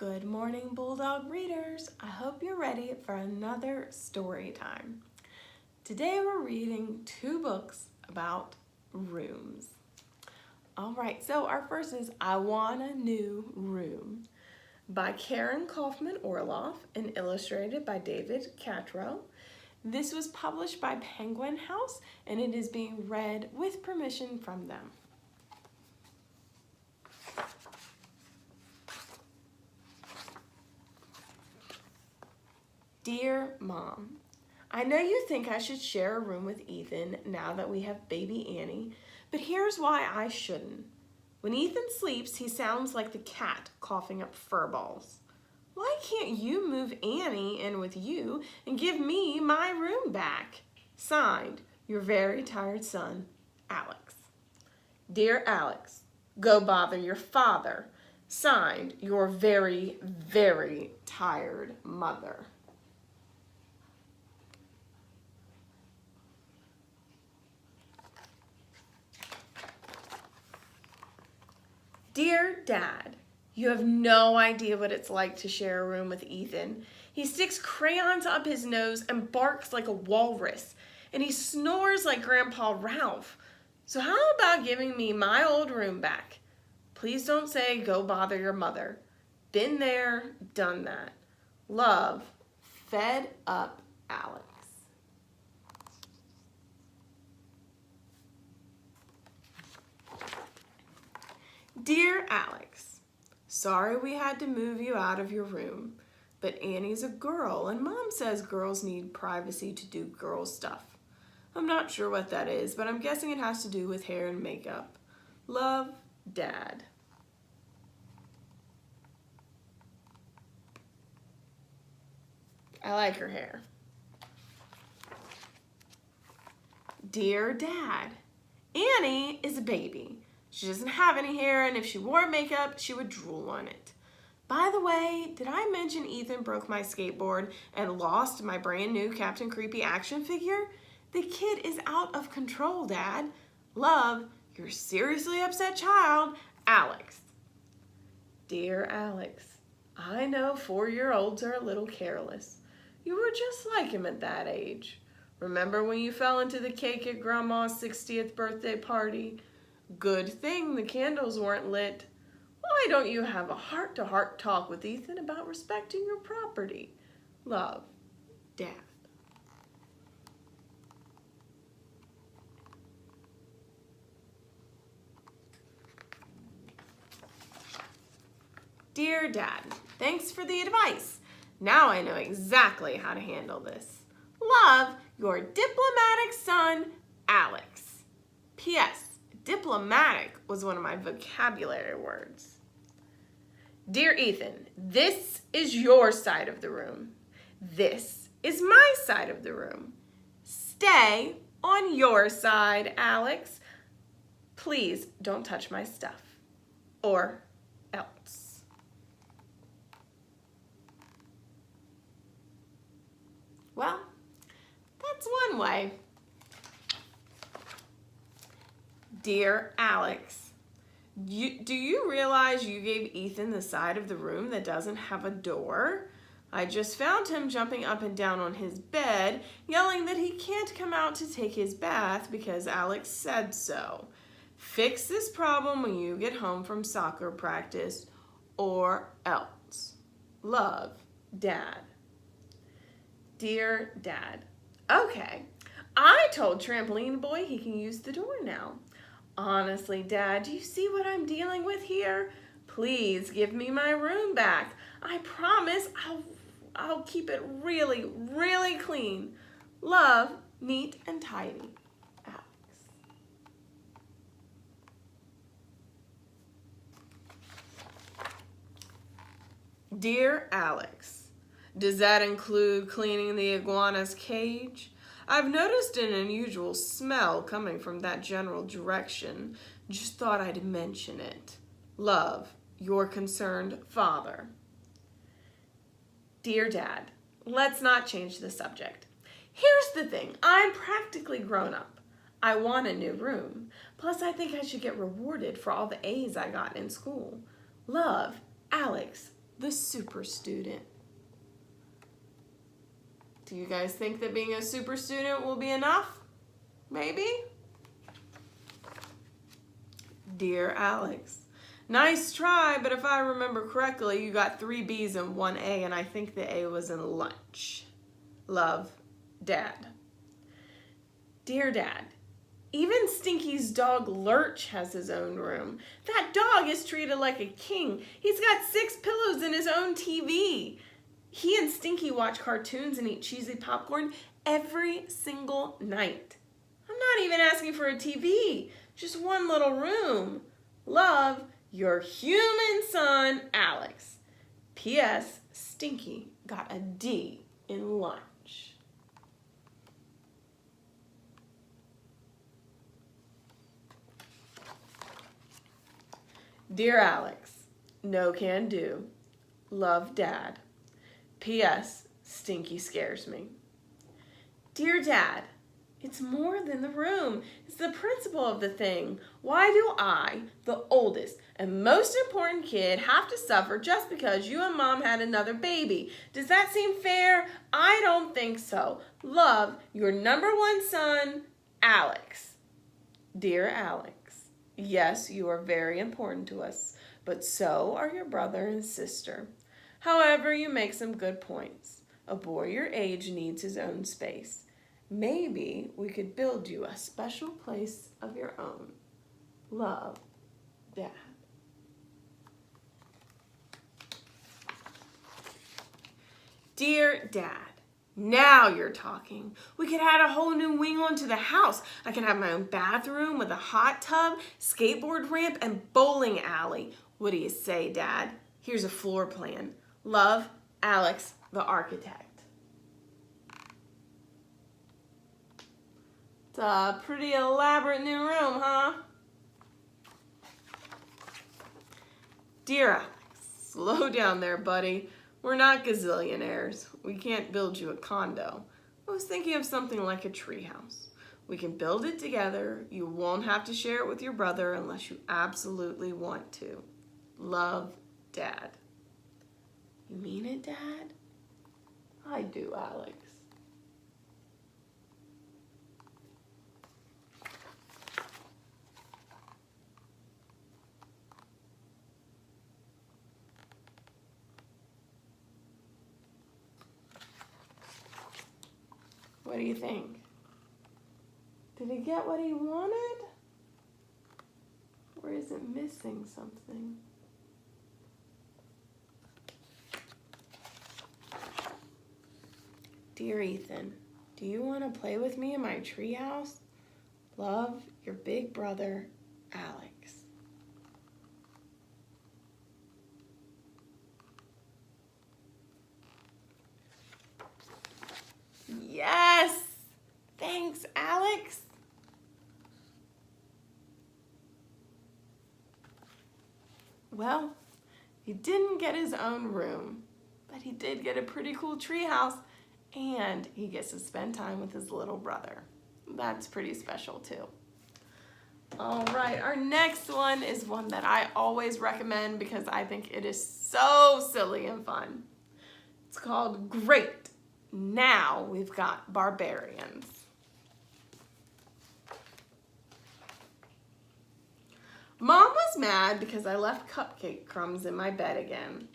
Good morning, Bulldog readers. I hope you're ready for another story time. Today we're reading two books about rooms. All right, so our first is I Want a New Room by Kaufman Orloff and illustrated by David Catrow. This was published by Penguin House and it is being read with permission from them. Dear Mom, I know you think I should share a room with Ethan now that we have baby Annie, but here's why I shouldn't. When Ethan sleeps, he sounds like the cat coughing up fur balls. Why can't you move Annie in with you and give me my room back? Signed, your very tired son, Alex. Dear Alex, go bother your father. Signed, your very, very tired mother. Dear Dad, you have no idea what it's like to share a room with Ethan. He sticks crayons up his nose and barks like a walrus, and he snores like Grandpa Ralph. So how about giving me my old room back? Please don't say go bother your mother. Been there, done that. Love, Fed Up Alex. Dear Alex, sorry we had to move you out of your room, but Annie's a girl and Mom says girls need privacy to do girl stuff. I'm not sure what that is, but I'm guessing it has to do with hair and makeup. Love, Dad. I like her hair. Dear Dad, Annie is a baby. She doesn't have any hair, and if she wore makeup, she would drool on it. By the way, did I mention Ethan broke my skateboard and lost my brand new Captain Creepy action figure? The kid is out of control, Dad. Love, your seriously upset child, Alex. Dear Alex, I know 4-year-olds are a little careless. You were just like him at that age. Remember when you fell into the cake at Grandma's 60th birthday party? Good thing the candles weren't lit. Why don't you have a heart-to-heart talk with Ethan about respecting your property? Love, Dad. Dear Dad, thanks for the advice. Now I know exactly how to handle this. Love, your diplomatic son, Alex. P.S. Diplomatic was one of my vocabulary words. Dear Ethan, this is your side of the room. This is my side of the room. Stay on your side, Alex. Please don't touch my stuff. Or else. Well, that's one way. Dear Alex, do you realize you gave Ethan the side of the room that doesn't have a door? I just found him jumping up and down on his bed, yelling that he can't come out to take his bath because Alex said so. Fix this problem when you get home from soccer practice, or else. Love, Dad. Dear Dad, okay, I told Trampoline Boy he can use the door now. Honestly, Dad, do you see what I'm dealing with here? Please give me my room back. I promise I'll keep it really, really clean. Love, neat and tidy, Alex. Dear Alex, does that include cleaning the iguana's cage? I've noticed an unusual smell coming from that general direction. Just thought I'd mention it. Love, your concerned father. Dear Dad, let's not change the subject. Here's the thing, I'm practically grown up. I want a new room. Plus, I think I should get rewarded for all the A's I got in school. Love, Alex, the super student. Do you guys think that being a super student will be enough? Maybe? Dear Alex, nice try, but if I remember correctly, you got 3 B's and 1 A, and I think the A was in lunch. Love, Dad. Dear Dad, even Stinky's dog Lurch has his own room. That dog is treated like a king. He's got 6 pillows and his own TV. He and Stinky watch cartoons and eat cheesy popcorn every single night. I'm not even asking for a TV, just one little room. Love, your human son, Alex. P.S. Stinky got a D in lunch. Dear Alex, no can do. Love, Dad. P.S. Stinky scares me. Dear Dad, it's more than the room. It's the principle of the thing. Why do I, the oldest and most important kid, have to suffer just because you and Mom had another baby? Does that seem fair? I don't think so. Love, your #1 son, Alex. Dear Alex, yes, you are very important to us, but so are your brother and sister. However, you make some good points. A boy your age needs his own space. Maybe we could build you a special place of your own. Love, Dad. Dear Dad, now you're talking. We could add a whole new wing onto the house. I can have my own bathroom with a hot tub, skateboard ramp, and bowling alley. What do you say, Dad? Here's a floor plan. Love, Alex, the architect. It's a pretty elaborate new room, huh? Dear Alex, slow down there, buddy. We're not gazillionaires. We can't build you a condo. I was thinking of something like a treehouse. We can build it together. You won't have to share it with your brother unless you absolutely want to. Love, Dad. You mean it, Dad? I do, Alex. What do you think? Did he get what he wanted? Or is it missing something? Dear Ethan, do you want to play with me in my treehouse? Love, your big brother, Alex. Yes! Thanks, Alex. Well, he didn't get his own room, but he did get a pretty cool treehouse, and he gets to spend time with his little brother. That's pretty special too. All right, our next one is one that I always recommend because I think it is so silly and fun. It's called Great. Now we've got Barbarians. Mom was mad because I left cupcake crumbs in my bed again.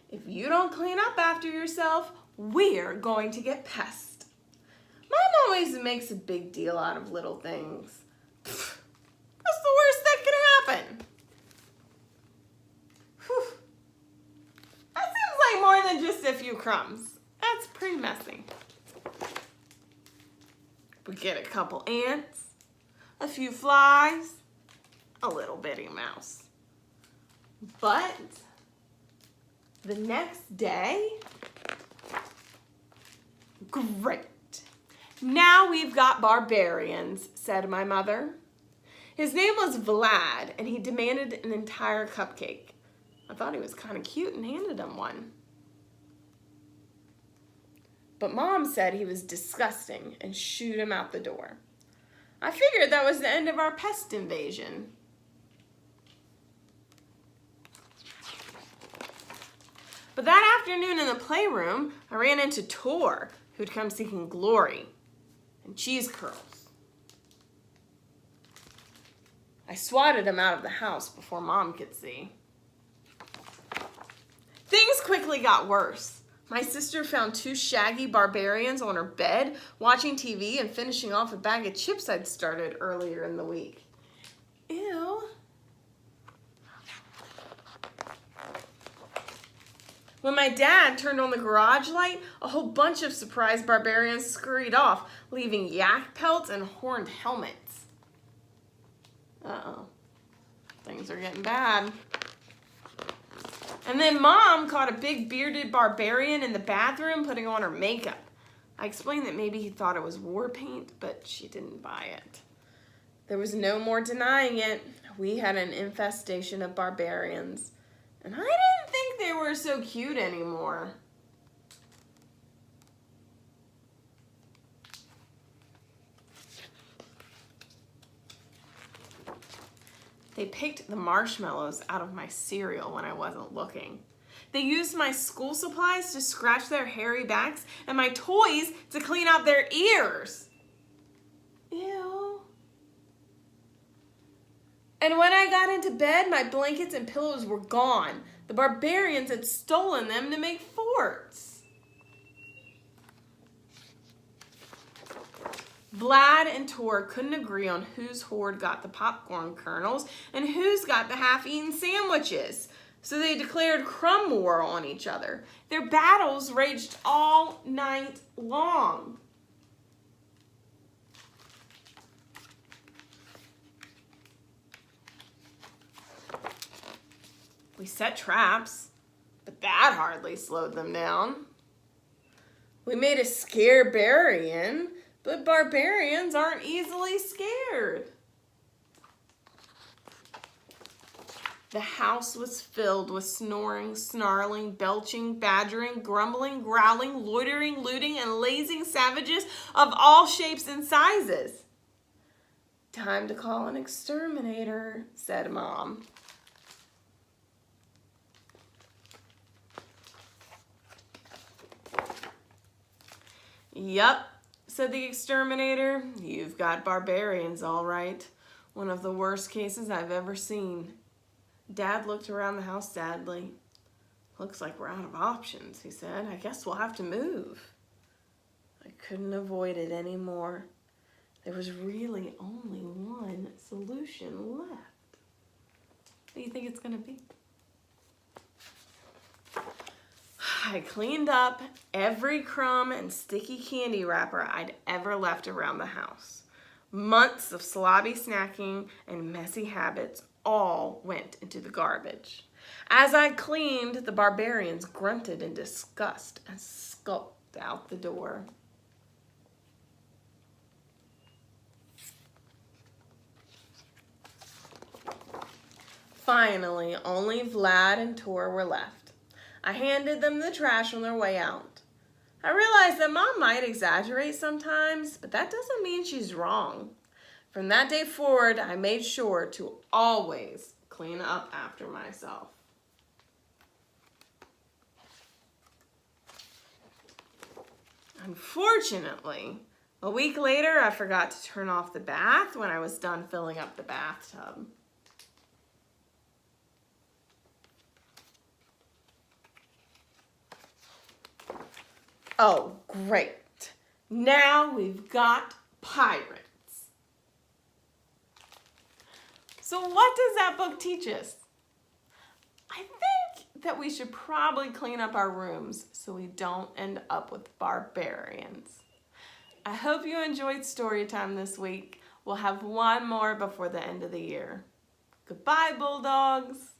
If you don't clean up after yourself, we're going to get pests. Mom always makes a big deal out of little things. Pfft, what's the worst that can happen? Whew. That seems like more than just a few crumbs. That's pretty messy. We get a couple ants, a few flies, a little bitty mouse. But the next day, great. Now we've got Barbarians, said my mother. His name was Vlad, and he demanded an entire cupcake. I thought he was kind of cute and handed him one. But Mom said he was disgusting and shooed him out the door. I figured that was the end of our pest invasion. But that afternoon in the playroom, I ran into Tor, who'd come seeking glory and cheese curls. I swatted him out of the house before Mom could see. Things quickly got worse. My sister found 2 shaggy barbarians on her bed, watching TV and finishing off a bag of chips I'd started earlier in the week. Ew. When my dad turned on the garage light, a whole bunch of surprised barbarians scurried off, leaving yak pelts and horned helmets. Uh-oh. Things are getting bad. And then Mom caught a big bearded barbarian in the bathroom putting on her makeup. I explained that maybe he thought it was war paint, but she didn't buy it. There was no more denying it. We had an infestation of barbarians. And I didn't think they were so cute anymore. They picked the marshmallows out of my cereal when I wasn't looking. They used my school supplies to scratch their hairy backs and my toys to clean out their ears. Ew. And when I got into bed, my blankets and pillows were gone. The barbarians had stolen them to make forts. Vlad and Tor couldn't agree on whose horde got the popcorn kernels and whose got the half-eaten sandwiches. So they declared crumb war on each other. Their battles raged all night long. We set traps, but that hardly slowed them down. We made a scare-barian, but barbarians aren't easily scared. The house was filled with snoring, snarling, belching, badgering, grumbling, growling, loitering, looting, and lazing savages of all shapes and sizes. Time to call an exterminator, said Mom. Yup, said the exterminator. You've got barbarians, all right. One of the worst cases I've ever seen. Dad looked around the house sadly. Looks like we're out of options, he said. I guess we'll have to move. I couldn't avoid it anymore. There was really only one solution left. What do you think it's going to be? I cleaned up every crumb and sticky candy wrapper I'd ever left around the house. Months of slobby snacking and messy habits all went into the garbage. As I cleaned, the barbarians grunted in disgust and skulked out the door. Finally, only Vlad and Tor were left. I handed them the trash on their way out. I realized that Mom might exaggerate sometimes, but that doesn't mean she's wrong. From that day forward, I made sure to always clean up after myself. Unfortunately, a week later, I forgot to turn off the bath when I was done filling up the bathtub. Oh, great. Now we've got pirates. So what does that book teach us? I think that we should probably clean up our rooms so we don't end up with barbarians. I hope you enjoyed Storytime this week. We'll have one more before the end of the year. Goodbye, Bulldogs.